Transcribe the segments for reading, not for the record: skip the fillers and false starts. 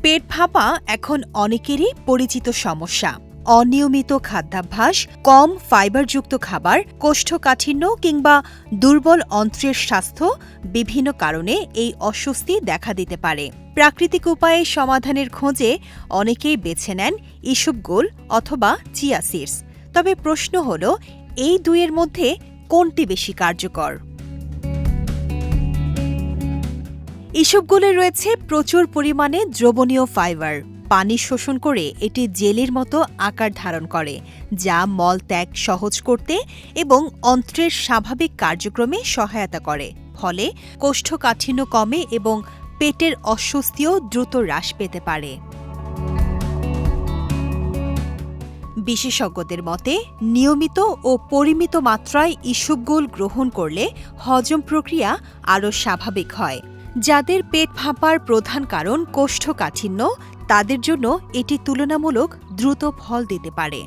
পেট ফাঁপা এখন অনেকেরই পরিচিত সমস্যা। অনিয়মিত খাদ্যাভ্যাস, কম ফাইবারযুক্ত খাবার, কোষ্ঠকাঠিন্য কিংবা দুর্বল অন্ত্রের স্বাস্থ্য বিভিন্ন কারণে এই অস্বস্তি দেখা দিতে পারে। প্রাকৃতিক উপায়ে সমাধানের খোঁজে অনেকেই বেছে নেন ইসবগুল অথবা চিয়া সিডস। তবে প্রশ্ন হল, এই দুইয়ের মধ্যে কোনটি বেশি কার্যকর? ইসবগুলে রয়েছে প্রচুর পরিমাণে দ্রবণীয় ফাইবার। পানি শোষণ করে এটি জেলের মতো আকার ধারণ করে, যা মলত্যাগ সহজ করতে এবং অন্ত্রের স্বাভাবিক কার্যক্রমে সহায়তা করে। ফলে কোষ্ঠকাঠিন্য কমে এবং পেটের অস্বস্তিও দ্রুত হ্রাস পেতে পারে। বিশেষজ্ঞদের মতে নিয়মিত ও পরিমিত মাত্রায় ইসবগুল গ্রহণ করলে হজম প্রক্রিয়া আরও স্বাভাবিক হয়। যাদের পেট ফাঁপার প্রধান কারণ কোষ্ঠকাঠিন্য, তাদের জন্য এটি তুলনামূলক দ্রুত ফল দিতে পারে।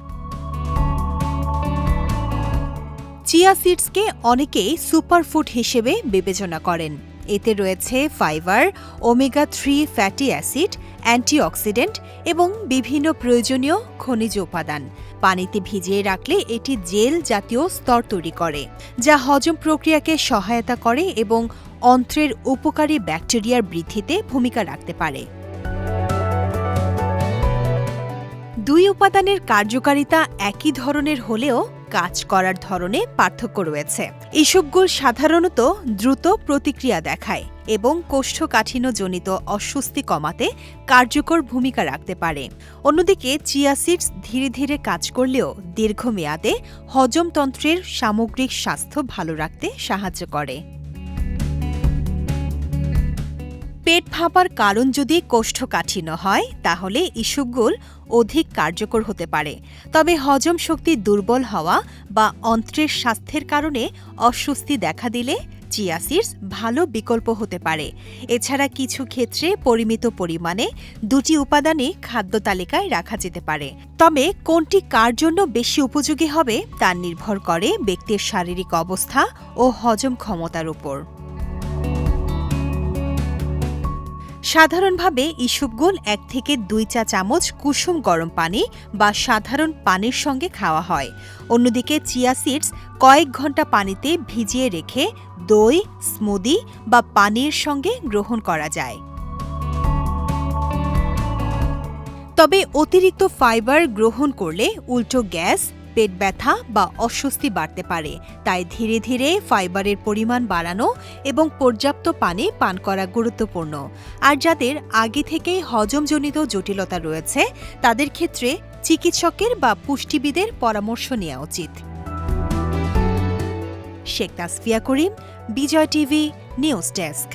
চিয়া সিডসকে অনেকেই সুপারফুড হিসেবে বিবেচনা করেন। এতে রয়েছে fibre, omega-3 fatty acid, antioxidant এবং বিভিন্ন প্রয়োজনীয় খনিজ উপাদান। পানিতে ভিজিয়ে রাখলে এটি জেল জাতীয় স্তর তৈরি করে, যা হজম প্রক্রিয়াকে সহায়তা করে এবং অন্ত্রের উপকারী ব্যাকটেরিয়ার বৃদ্ধিতে ভূমিকা রাখতে পারে। দুই উপাদানের কার্যকারিতা একই ধরনের হলেও কাজ করার ধরনে পার্থক্য রয়েছে। ইসবগুল সাধারণত দ্রুত প্রতিক্রিয়া দেখায় এবং কোষ্ঠকাঠিন্যজনিত অস্বস্তি কমাতে কার্যকর ভূমিকা রাখতে পারে। অন্যদিকে চিয়া সিডস ধীরে ধীরে কাজ করলেও দীর্ঘমেয়াদে হজমতন্ত্রের সামগ্রিক স্বাস্থ্য ভালো রাখতে সাহায্য করে। পেট ফাঁপার কারণ যদি কোষ্ঠকাঠিন্য হয়, তাহলে ইসবগুল অধিক কার্যকর হতে পারে। তবে হজম শক্তি দুর্বল হওয়া বা অন্ত্রের স্বাস্থ্যের কারণে অস্বস্তি দেখা দিলে চিয়া সিডস ভালো বিকল্প হতে পারে। এছাড়া কিছু ক্ষেত্রে পরিমিত পরিমাণে দুটি উপাদানই খাদ্য তালিকায় রাখা যেতে পারে। তবে কোনটি কার জন্য বেশি উপযোগী হবে তা নির্ভর করে ব্যক্তির শারীরিক অবস্থা ও হজম ক্ষমতার উপর। সাধারণভাবে ইসবগুল 1 থেকে 2 চা চামচ কুসুম গরম পানি বা সাধারণ পানির সঙ্গে খাওয়া হয়। অন্যদিকে চিয়া সিডস কয়েক ঘন্টা পানিতে ভিজিয়ে রেখে দই, স্মুদি বা পানির সঙ্গে গ্রহণ করা যায়। তবে অতিরিক্ত ফাইবার গ্রহণ করলে উল্টো গ্যাস, পেট ব্যথা বা অস্বস্তি বাড়তে পারে। তাই ধীরে ধীরে ফাইবারের পরিমাণ বাড়ানো এবং পর্যাপ্ত পানি পান করা গুরুত্বপূর্ণ। আর যাদের আগে থেকেই হজমজনিত জটিলতা রয়েছে, তাদের ক্ষেত্রে চিকিৎসকের বা পুষ্টিবিদের পরামর্শ নেওয়া উচিত। শেখ তাসফিয়া করিম, বিজয় টিভি নিউজ ডেস্ক।